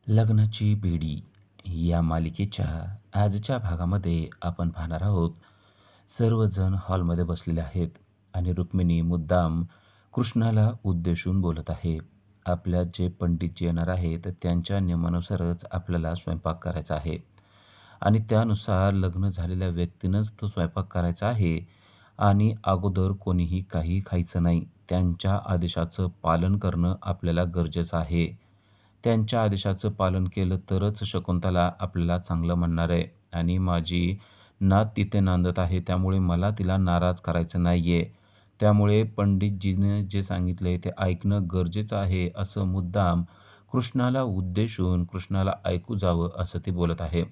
लग्नाची बेडी या मालिकेच्या आजच्या भागामध्ये आपण पाहणार आहोत. सर्वजण हॉलमध्ये बसलेले आहेत आणि रुक्मिणी मुद्दाम कृष्णाला उद्देशून बोलत आहे. आपल्या जे पंडितजी येणार आहेत त्यांच्या नियमानुसारच आपल्याला स्वयंपाक करायचा आहे आणि त्यानुसार लग्न झालेल्या व्यक्तीनंच तो स्वयंपाक करायचा आहे आणि अगोदर कोणीही काही खायचं नाही. त्यांच्या आदेशाचं पालन करणं आपल्याला गरजेचं आहे. त्यांच्या आदेशाचं पालन केलं तरच शकुंतला आपल्याला चांगलं म्हणणार आहे आणि माझी नात तिथे नांदत आहे, त्यामुळे मला तिला नाराज करायचं नाही आहे. त्यामुळे पंडितजीने जे सांगितले ते ऐकणं गरजेचं आहे, असं मुद्दाम कृष्णाला उद्देशून कृष्णाला ऐकू जावं असं ते बोलत आहे.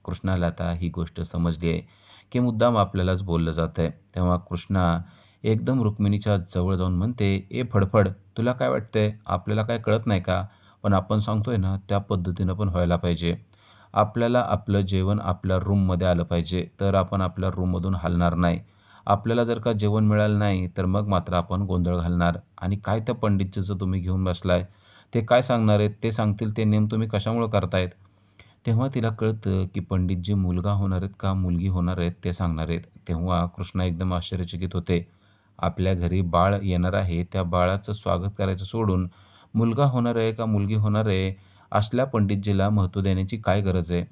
कृष्णाला आता ही गोष्ट समजली आहे की मुद्दाम आपल्यालाच बोललं जातं आहे. तेव्हा कृष्णा एकदम रुक्मिणीच्या जवळ जाऊन म्हणते, "ए फडफड, तुला काय वाटतंय? आपल्याला काय कळत नाही का? पण आपण सांगतोय ना, त्या पद्धतीनं पण व्हायला पाहिजे. आपल्याला आपलं जेवण आपल्या रूममध्ये आलं पाहिजे, तर आपण आपल्या रूममधून हलणार नाही. आपल्याला जर का जेवण मिळालं नाही, तर मग मात्र आपण गोंधळ घालणार. आणि काय त्या पंडितजीचं तुम्ही घेऊन बसलाय? ते काय सांगणार आहेत? ते सांगतील ते नेम तुम्ही कशामुळं करतायत?" तेव्हा तिला कळतं, की पंडितजी मुलगा होणार आहेत का मुलगी होणार आहेत ते सांगणार आहेत. तेव्हा कृष्णा एकदम आश्चर्यचकित होते. आपल्या घरी बाळ येणार आहे, त्या बाळाचं स्वागत करायचं सोडून मुलगा होणार आहे का मुलगी होणार आहे, असल्या पंडितजीला महत्त्व देण्याची काय गरज आहे?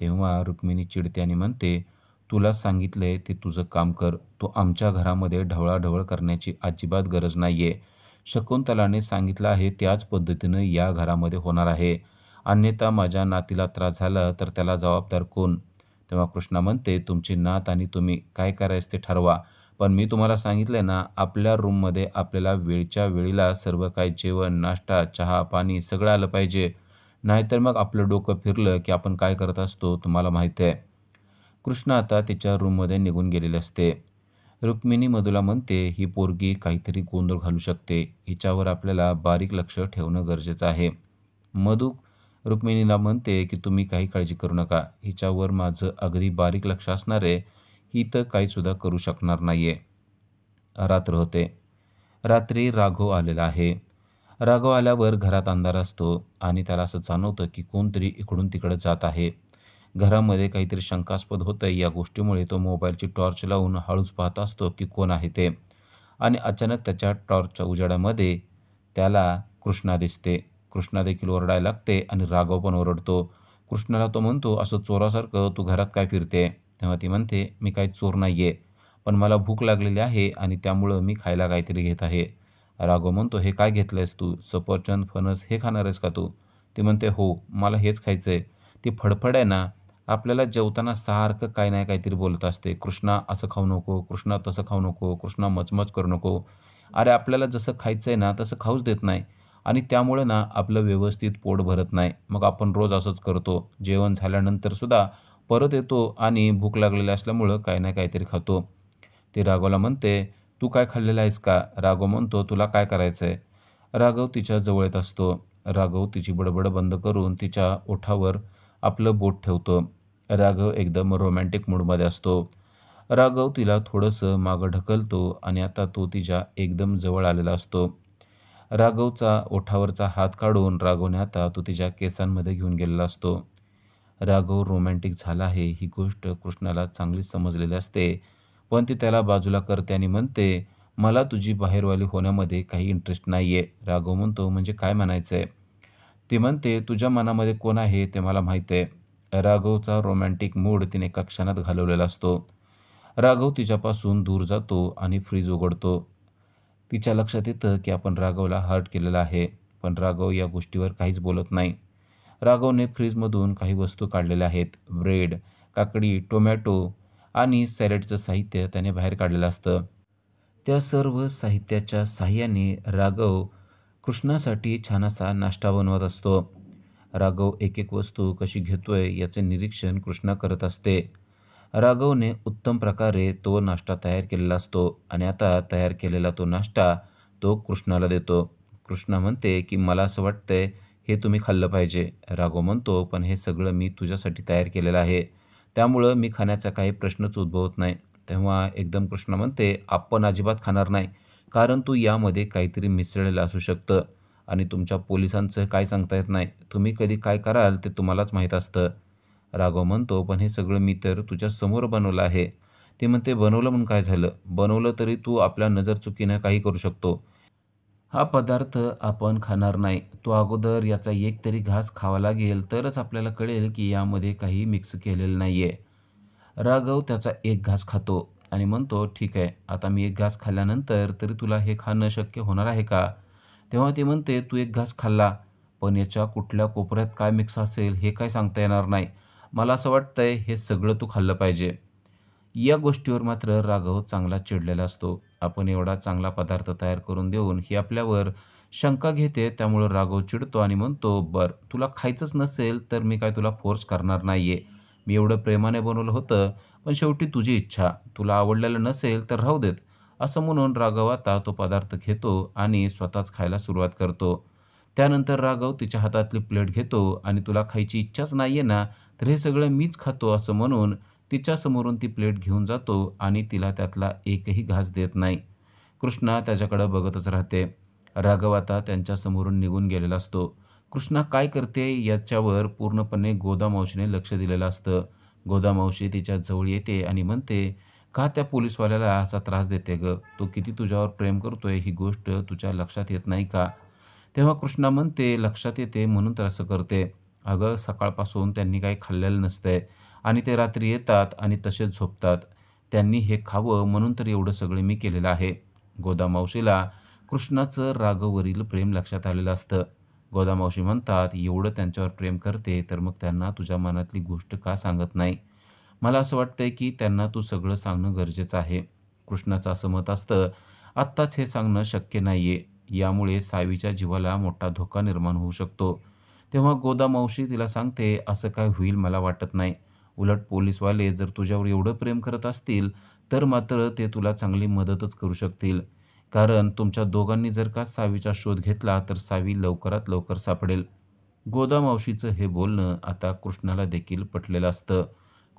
तेव्हा रुक्मिणी चिडते आणि म्हणते, "तुला सांगितलंय ते तुझं काम कर. तू आमच्या घरामध्ये ढवळाढवळ करण्याची अजिबात गरज नाहीये. शकुंतलाने सांगितलं आहे त्याच पद्धतीनं या घरामध्ये होणार आहे. अन्यथा माझ्या नातीला त्रास झाला तर त्याला जबाबदार कोण?" तेव्हा कृष्णा म्हणते, "तुमची नात आणि तुम्ही काय करायचं ते ठरवा. पण मी तुम्हाला सांगितलंय ना, आपल्या रूममध्ये आपल्याला वेळच्या वेळेला सर्व काही जेवण, नाश्ता, चहा, पाणी सगळं आलं पाहिजे. नाहीतर मग आपलं डोकं फिरलं, की आपण काय करत असतो तुम्हाला माहिती आहे." कृष्ण आता तिच्या रूममध्ये निघून गेलेले असते. रुक्मिणी मधूला म्हणते, "ही पोरगी काहीतरी गोंधळ घालू शकते. हिच्यावर आपल्याला बारीक लक्ष ठेवणं गरजेचं आहे." मधू रुक्मिणीला म्हणते, की "तुम्ही काही काळजी करू नका. हिच्यावर माझं अगदी बारीक लक्ष असणार आहे. ही तर काहीसुद्धा करू शकणार नाही आहे." रात्र होते. रात्री राघव आलेला आहे. राघव आल्यावर घरात अंधार असतो आणि त्याला असं जाणवतं, की कोणतरी इकडून तिकडं जात आहे. घरामध्ये काहीतरी शंकास्पद होतंय या गोष्टीमुळे तो मोबाईलची टॉर्च लावून हळूच पाहत असतो, की कोण आहे ते. आणि अचानक त्याच्या टॉर्चच्या उजेडामध्ये त्याला कृष्णा दिसते. कृष्णा देखील ओरडायला लागते आणि राघव पण ओरडतो. कृष्णाला तो म्हणतो, "असं चोरासारखं तू घरात काय फिरते?" तेव्हा ती म्हणते, "मी काही चोर नाहीये. पण मला भूक लागलेली आहे आणि त्यामुळं मी खायला काहीतरी घेत आहे." राघव म्हणतो, "हे काय घेतलंयस तू? सफरचंद, फणस हे खाणार आहेस का तू?" ती म्हणते, "हो, मला हेच खायचंय." ती फडफड आहे ना, आपल्याला जेवताना सारखं काही नाही काहीतरी बोलत असते. "कृष्णा असं खाऊ नको, कृष्णा तसं खाऊ नको, कृष्णा मचमच करू नको." अरे आपल्याला जसं खायचंय ना, तसं खाऊच देत नाही आणि त्यामुळे ना आपलं व्यवस्थित पोट भरत नाही. मग आपण रोज असंच करतो. जेवण झाल्यानंतर सुद्धा परत येतो आणि भूक लागलेली असल्यामुळं काही ना काहीतरी खातो. ती राघवला म्हणते, "तू काय खाल्लेलं आहेस का?" राघव म्हणतो, "तुला काय करायचंय?" राघव तिच्या जवळ येत असतो. राघव तिची बडबड बंद करून तिच्या ओठावर आपलं बोट ठेवतो. राघव एकदम रोमॅन्टिक मूडमध्ये असतो. राघव तिला थोडंसं मागं ढकलतो आणि आता तो तिच्या एकदम जवळ आलेला असतो. राघवचा ओठावरचा हात काढून राघवने आता तो तिच्या केसांमध्ये घेऊन गेलेला असतो. राघव रोमॅन्टिक झाला आहे ही गोष्ट कृष्णाला चांगलीच समजलेली असते. पण ती त्याला बाजूला करते आणि म्हणते, "मला तुझी बाहेरवाली होण्यामध्ये काही इंटरेस्ट नाही आहे." राघव म्हणतो, "म्हणजे काय म्हणायचं?" ती म्हणते, "तुझ्या मनामध्ये कोण आहे ते मला माहीत आहे." राघवचा रोमॅन्टिक मूड तिने एका क्षणात घालवलेला असतो. राघव तिच्यापासून दूर जातो आणि फ्रीज उघडतो. तिच्या लक्षात येतं की आपण राघवला हर्ट केलेला आहे. पण राघव या गोष्टीवर काहीच बोलत नाही. राघवने फ्रीजमधून काही वस्तू काढलेल्या आहेत. ब्रेड, काकडी, टोमॅटो आणि सॅलडचं साहित्य त्याने बाहेर काढलेलं असतं. त्या सर्व साहित्याच्या साहाय्याने राघव कृष्णासाठी छानसा नाश्ता बनवत असतो. राघव एक-एक वस्तू कशी घेतोय याचे निरीक्षण कृष्णा करत असते. राघवने उत्तम प्रकारे तो नाश्ता तयार केलेला असतो आणि आता तयार केलेला तो नाश्ता तो कृष्णाला देतो. कृष्णा म्हणते, की "मला असं वाटतंय हे तुम्ही खाल्लं पाहिजे." राघव म्हणतो, "पण हे सगळं मी तुझ्यासाठी तयार केलेलं आहे. त्यामुळं मी खाण्याचा काही प्रश्नच उद्भवत नाही." तेव्हा एकदम कृष्णा म्हणते, "आपण अजिबात खाणार नाही. कारण तू यामध्ये काहीतरी मिसळलेलं असू शकतं आणि तुमच्या पोलिसांचं काय सांगता येत नाही. तुम्ही कधी काय कराल ते तुम्हालाच माहीत असतं. राघव म्हणतो, "पण हे सगळं मी तर तुझ्या समोर बनवलं आहे." ती म्हणते, "बनवलं म्हणून काय झालं? बनवलं तरी तू आपल्या नजरचुकीनं काही करू शकतो. हा पदार्थ आपण खाणार नाही. तो अगोदर याचा एक तरी घास खावा लागेल, तरच आपल्याला कळेल की यामध्ये काही मिक्स केलेलं नाहीये." राघव त्याचा एक घास खातो आणि म्हणतो, "ठीक आहे, आता मी एक घास खाल्ल्यानंतर तरी तुला हे खाणं शक्य होणार आहे का?" तेव्हा ती म्हणते, "तू एक घास खाल्ला, पण याच्या कुठल्या कोपऱ्यात काय मिक्स असेल हे काय सांगता येणार नाही. मला असं वाटतंय हे सगळं तू खाल्लं पाहिजे." या गोष्टीवर मात्र राघव चांगला चिडलेला असतो. आपण एवढा चांगला पदार्थ तयार करून देऊन ही आपल्यावर शंका घेते, त्यामुळं राघव चिडतो आणि म्हणतो, "बरं, तुला खायचंच नसेल तर मी काय तुला फोर्स करणार नाहीये. मी एवढं प्रेमाने बनवलं होतं, पण शेवटी तुझी इच्छा. तुला आवडलेलं नसेल तर राहू देत." असं म्हणून राघव आता तो पदार्थ घेतो आणि स्वतःच खायला सुरुवात करतो. त्यानंतर राघव तिच्या हातातली प्लेट घेतो आणि "तुला खायची इच्छाच नाहीये ना, तर हे सगळं मीच खातो." असं म्हणून तिच्यासमोरून ती प्लेट घेऊन जातो आणि तिला त्यातला एकही घास देत नाही. कृष्णा त्याच्याकडे बघतच राहते. राघव आता त्यांच्यासमोरून निघून गेलेला असतो. कृष्णा काय करते याच्यावर पूर्णपणे गोदामावशीने लक्ष दिलेलं असतं. गोदामावशी तिच्या जवळ येते आणि म्हणते, "का त्या पोलिसवाल्याला असा त्रास देते गं? तो किती तुझ्यावर प्रेम करतोय ही गोष्ट तुझ्या लक्षात येत नाही का?" तेव्हा कृष्णा म्हणते, "लक्षात येते म्हणून तर असं करते. अगं सकाळपासून त्यांनी काही खाल्लेलं नसतंय आणि ते रात्री येतात आणि तसेच झोपतात. त्यांनी हे खावं म्हणून तर एवढं सगळं मी केलेलं आहे." गोदामावशीला कृष्णाचं राघववरील प्रेम लक्षात आलेलं असतं. गोदामावशी म्हणतात, "एवढं त्यांच्यावर प्रेम करते तर मग त्यांना तुझ्या मनातली गोष्ट का सांगत नाही? मला असं वाटतंय की त्यांना तू सगळं सांगणं गरजेचं आहे." कृष्णाचं असं मत असतं, "आत्ताच हे सांगणं शक्य नाहीये. यामुळे सावीच्या जीवाला मोठा धोका निर्माण होऊ शकतो." तेव्हा गोदामावशी तिला सांगते, "असं काय होईल मला वाटत नाही. उलट पोलिसवाले जर तुझ्यावर एवढं प्रेम करत असतील, तर मात्र ते तुला चांगली मदतच करू शकतील. कारण तुमच्या दोघांनी जर का सावीचा शोध घेतला, तर सावी लवकरात लवकर सापडेल." गोदामावशीचं हे बोलणं आता कृष्णाला देखील पटलेलं असतं.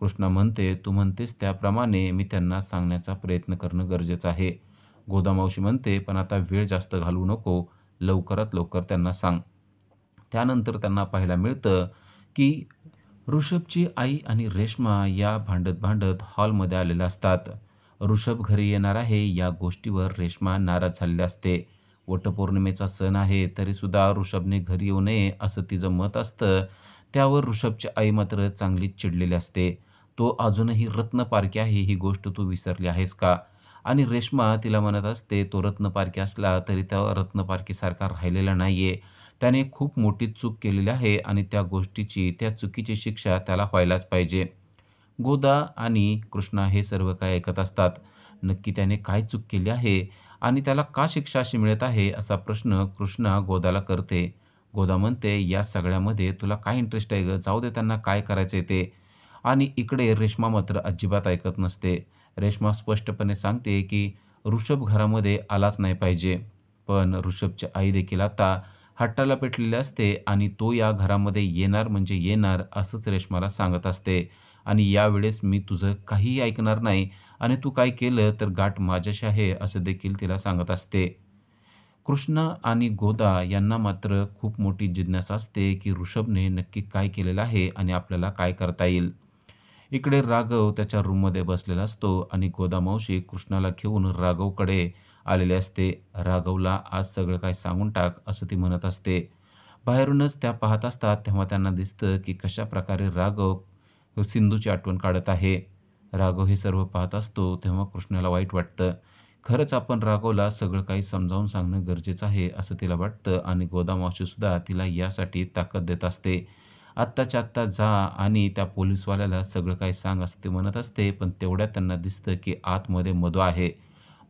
कृष्णा म्हणते, "तू म्हणतेस त्याप्रमाणे मी त्यांना सांगण्याचा प्रयत्न करणं गरजेचं आहे." गोदामावशी म्हणते, "पण आता वेळ जास्त घालवू नको. लवकरात लवकर त्यांना सांग." त्यानंतर त्यांना पाहायला मिळतं, की ऋषभची आई आणि रेश्मा या भांडत-भांडत हॉलमध्ये आलेल्या असतात. ऋषभ घरी येणार आहे या गोष्टीवर रेश्मा नाराज झालेली असते. वटपौर्णिमेचा सण आहे तरीसुद्धा ऋषभने घरी येऊ नये असं तिचं मत असतं. त्यावर ऋषभची आई मात्र चांगलीच चिडलेली असते. "तो अजूनही रत्नपारखी आहे ही गोष्ट तू विसरली आहेस का?" आणि रेश्मा तिला म्हणत असते, "तो रत्नपारखी असला तरी त्या रत्नपारखीसारखा राहिलेला नाहीये. त्याने खूप मोठी चूक केलेली आहे आणि त्या गोष्टीची, त्या चुकीची शिक्षा त्याला व्हायलाच पाहिजे." गोदा आणि कृष्णा हे सर्व काही ऐकत असतात. नक्की त्याने काय चूक केली आहे आणि त्याला का शिक्षा अशी मिळत आहे असा प्रश्न कृष्णा गोदाला करते. गोदा म्हणते, "या सगळ्यामध्ये तुला काय इंटरेस्ट आहे गं? जाऊ दे त्यांना काय करायचंय ते." आणि इकडे रेश्मा मात्र अजिबात ऐकत नसते. रेश्मा स्पष्टपणे सांगते, की ऋषभ घरामध्ये आलाच नाही पाहिजे. पण ऋषभची आई देखील आता हट्टाला पेटलेली असते आणि तो या घरामध्ये येणार म्हणजे येणार असंच रेश्माला सांगत असते. आणि यावेळेस मी तुझं काहीही ऐकणार नाही आणि तू काय केलं तर गाठ माझ्याशी आहे असं देखील तिला सांगत असते. कृष्णा आणि गोदा यांना मात्र खूप मोठी जिज्ञासा असते, की ऋषभने नक्की काय केलेलं आहे आणि आपल्याला काय करता येईल. इकडे राघव त्याच्या रूममध्ये बसलेला असतो आणि गोदा मावशी कृष्णाला घेऊन राघवकडे आलेले असते. राघवला आज सगळं काय सांगून टाक असं ती म्हणत असते. बाहेरूनच त्या पाहत असतात तेव्हा त्यांना दिसतं की कशाप्रकारे राघव सिंधूची आठवण काढत आहे. राघव हे सर्व पाहत असतो तेव्हा कृष्णाला वाईट वाटतं. खरंच आपण राघवला सगळं काही समजावून सांगणं गरजेचं आहे असं तिला वाटतं आणि गोदा मावशीसुद्धा तिला यासाठी ताकद देत असते. आत्ताच्या आत्ता जा आणि त्या पोलिसवाल्याला सगळं काही सांग असं ते म्हणत असते. पण तेवढ्यात त्यांना दिसतं की आतमध्ये मधू आहे.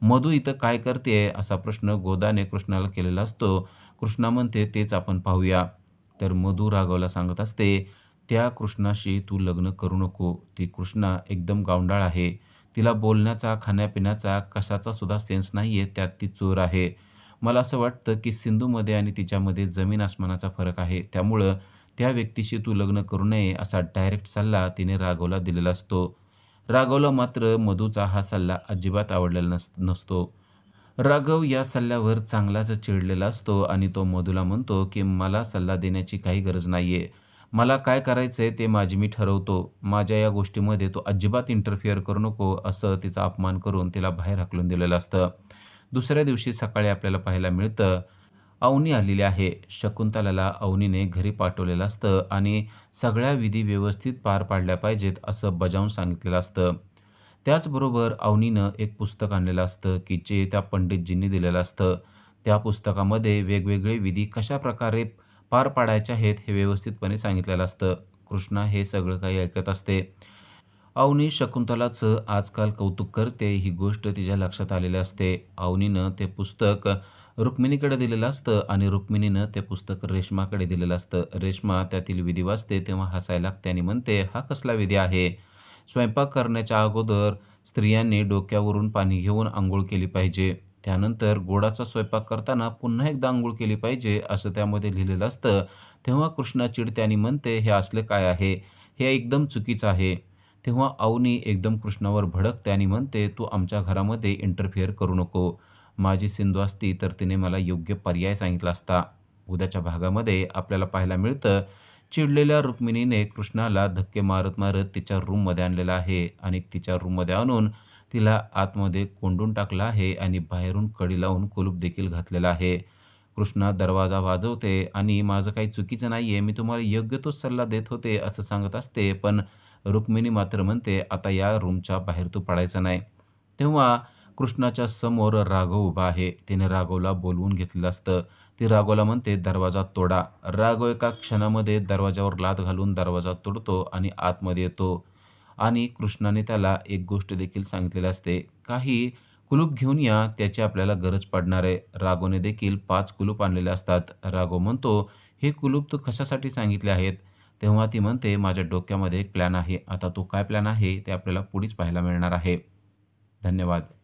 मधू इथं काय करतेय असा प्रश्न गोदाने कृष्णाला केलेला असतो. कृष्णा म्हणते, "तेच आपण पाहूया." तर मधू राघवला सांगत असते, "त्या कृष्णाशी तू लग्न करू नको. ती कृष्णा एकदम गावंढाळ आहे. तिला बोलण्याचा, खाण्यापिण्याचा कशाचा सुद्धा सेन्स नाहीये. त्यात ती चोर आहे. मला असं वाटतं की सिंधूमध्ये आणि तिच्यामध्ये जमीन आसमानाचा फरक आहे. त्यामुळं त्या व्यक्तीशी तू लग्न करू नये असा डायरेक्ट सल्ला तिने राघवला दिलेला असतो." राघवला मात्र मधूचा हा सल्ला अजिबात आवडलेला नसतो. राघव या सल्ल्यावर चांगलाच चिडलेला असतो आणि तो मधूला म्हणतो, की "मला सल्ला देण्याची काही गरज नाहीये. मला काय करायचंय ते माझी मी ठरवतो. माझ्या या गोष्टीमध्ये तू अजिबात इंटरफिअर करू नको." असं तिचा अपमान करून तिला बाहेर हाकलून दिलेलं असतं. दुसऱ्या दिवशी सकाळी आपल्याला पाहायला मिळतं, अवनी आलेली आहे. शकुंतलाला अवनीने घरी पाठवलेलं असतं आणि सगळ्या विधी व्यवस्थित पार पाडल्या पाहिजेत असं बजावून सांगितलेलं असतं. त्याचबरोबर अवनीनं एक पुस्तक आणलेलं असतं, की जे त्या पंडितजींनी दिलेलं असतं. त्या पुस्तकामध्ये वेगवेगळे विधी कशाप्रकारे पार पाडायचे आहेत हे व्यवस्थितपणे सांगितलेलं असतं. कृष्णा हे सगळं काही ऐकत असते. अवनी शकुंतलाचं आजकाल कौतुक करते ही गोष्ट तिच्या लक्षात आलेली असते. अवनीनं ते पुस्तक रुक्मिणीकडे दिलेलं असतं आणि रुक्मिणीनं ते पुस्तक रेश्माकडे दिलेलं असतं. रेश्मा त्यातील विधी वाचते तेव्हा हसायला लागते आणि म्हणते, "हा कसला विधी आहे? स्वयंपाक करण्याच्या अगोदर स्त्रियांनी डोक्यावरून पाणी घेऊन अंघोळ केली पाहिजे. त्यानंतर गोडाचा स्वयंपाक करताना पुन्हा एकदा अंघोळ केली पाहिजे," असं त्यामध्ये लिहिलेलं असतं. तेव्हा कृष्णा चिडते आणि म्हणते, "हे असले काय आहे? हे एकदम चुकीचं आहे." तेव्हा अवनी एकदम कृष्णावर भडकते आणि म्हणते, "तू आमच्या घरामध्ये इंटरफिअर करू नको. माझी सिंधू असती तर तिने मला योग्य पर्याय सांगितला असता." उद्याच्या भागामध्ये आपल्याला पाहायला मिळतं, चिडलेल्या रुक्मिणीने कृष्णाला धक्के मारत-मारत तिच्या रूममध्ये आणलेलं आहे आणि तिच्या रूममध्ये आणून तिला आतमध्ये कोंडून टाकलं आहे आणि बाहेरून कडी लावून कुलूप देखील घातलेलं आहे. कृष्णा दरवाजा वाजवते आणि "माझं काही चुकीचं नाहीये. मी तुम्हाला योग्य तोच सल्ला देत होते," असं सांगत असते. पण रुक्मिणी मात्र म्हणते, "आता या रूमच्या बाहेर तू पडायचं नाही." तेव्हा कृष्णाच्या समोर राघव उभा आहे. तिने राघवला बोलवून घेतलेलं असतं. ती राघवला म्हणते, "दरवाजा तोडा." राघव एका क्षणामध्ये दरवाजावर लाथ घालून दरवाजा तोडतो आणि आतमध्ये येतो. आणि कृष्णाने त्याला एक गोष्ट देखील सांगितलेली असते, "काही कुलूप घेऊन या, त्याची आपल्याला गरज पडणार आहे." राघवने देखील 5 कुलूप आणलेले असतात. राघव म्हणतो, "हे कुलूप तू कशासाठी सांगितले आहेत?" तेव्हा ती म्हणते, "माझ्या डोक्यामध्ये एक प्लॅन आहे." आता तो काय प्लॅन आहे ते आपल्याला पुढेच पाहायला मिळणार आहे. धन्यवाद.